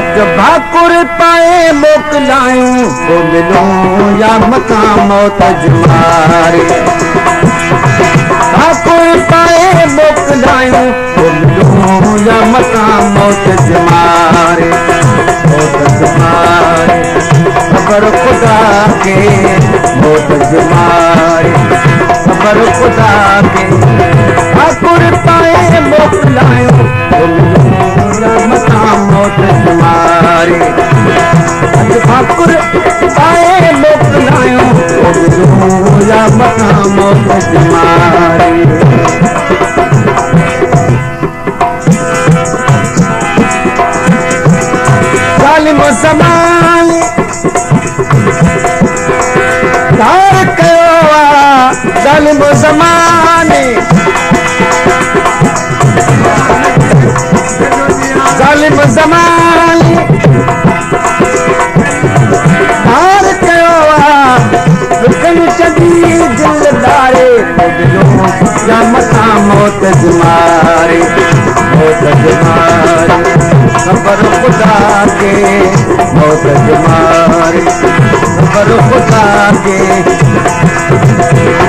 भाकुर पाए मोकिलायूं को मिलूं या मकां मौत जुमारे भाकुर पाए मोकिलायूं को मिलूं या मकां मौत जुमारे खबर खुदा के मौत जुमारे खबर खुदा के भाकुर पाए मोकिलायूं को मिलूं या मकां मौत जुमारे भाकुर पाए मोकिलायूं को मिलूं या मकां मौत जुमारे ज़ालिम ज़माने धार कयो आहे ज़ालिम ज़माने ज़ालिम ज़माने धार कयो आहे रुकन चढ़ी दिलदारे या मकां मौत जुमारे खबर खुदा के मौत जुमारे खबर खुदा के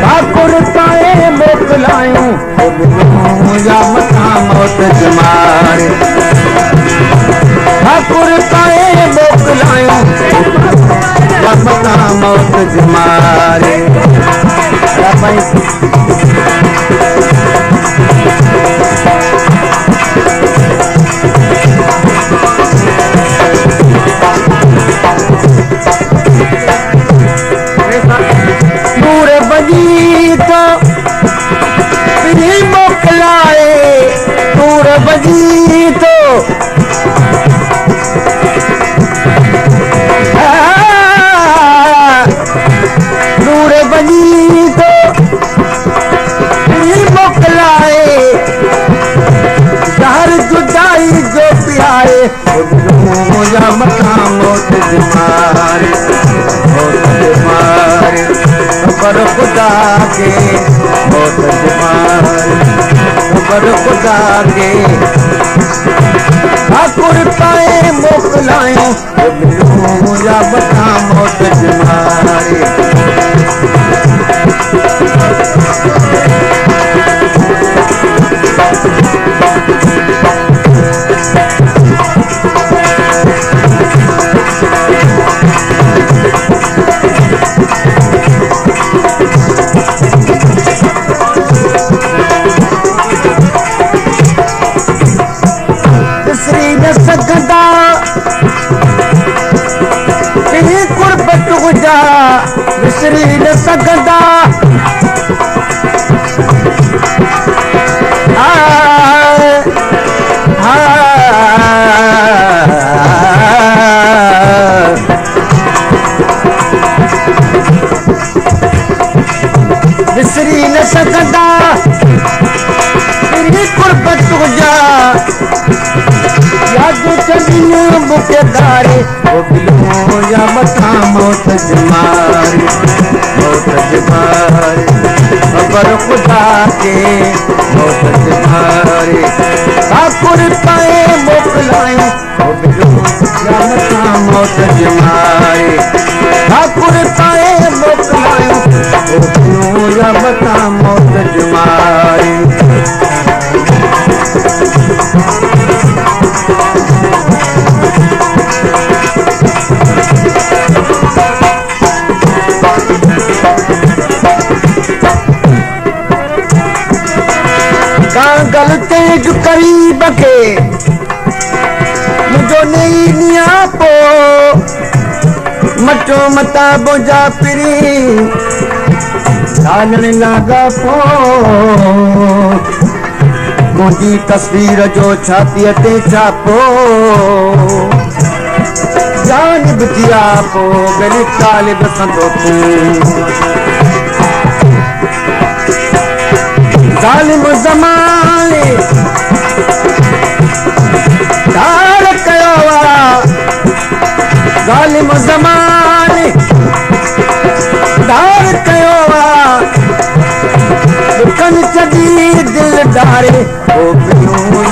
भाकुर पाए मोकिलायूं या मकां मौत जुमारे भाकुर पाए मोकिलायूं या मकां मौत जुमारे नूर बजी तो पिरी मोकिलाए नूर बजी तो नूर बजी तो पिरी मोकिलाए ज़हर जुदाई जो पियाए या मकां मौत जुमारे खबर खुदा के मौत जुमारे खबर खुदा के भाकुर पाए मोकिलायूं या मकां मौत जुमारे विसरी न सघंदा तुंहिंजी कुर्बत हुजा विसरी न सघंदा विसरी न सघंदा तुंहिंजी कुर्बत हुजा याद चढ़ियूं मूंखे धारे या मकां मौत जुमारे खबर खुदा के मौत जुमारे भाकुर पाए मोकिलायूं या मकां मौत जुमारे भाकुर पाए मोकिलायूं या मकां मौत जुमारे कांगल तेज करीब के मुझो नहीं निया पो मचो मता बोझा पिरी लालण लागा पो मुंहिंजी तस्वीर जो छातीअ ते छापो जानिब थिया पो गली तालिब संदो तूं ज़ालिम ज़माने धार कयो आहे ज़ालिम ज़माने धार कयो आहे दुखन चढ़ी दिलदारे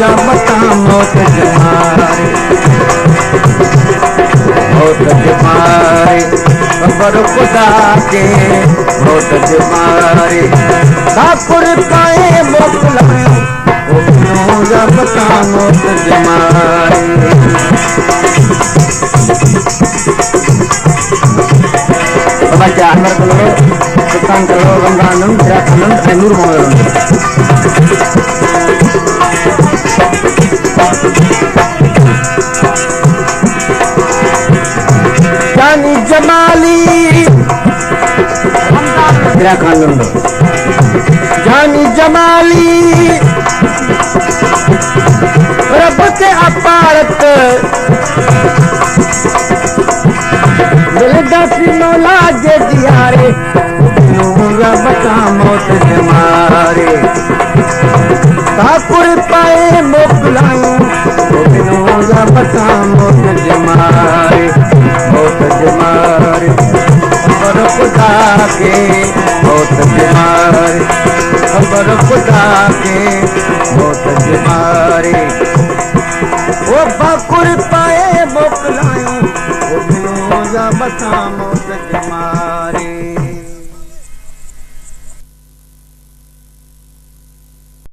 या मकां मौत जुमारे खबर खुदा के मौत जमारे ठाकुर पाए मोकलायो जा बता मौत जमारे baca Anwar Keloro, Sultan Keloro, Rangganum, Jirakanum, Ainur Mawalun. Jani Jamali, Jirakanum, Jani Jamali, Rabb ke aparat. दिलदासी मौला जे दियारे नूरा बता मौत जमारे ठाकुर पाए मोकलायूं नूरा बता मौत जमारे खबर खुदा के मौत जमारे खबर खुदा के मौत जमारे वो ठाकुर पाए मोकलायूं बता मौत जमारे।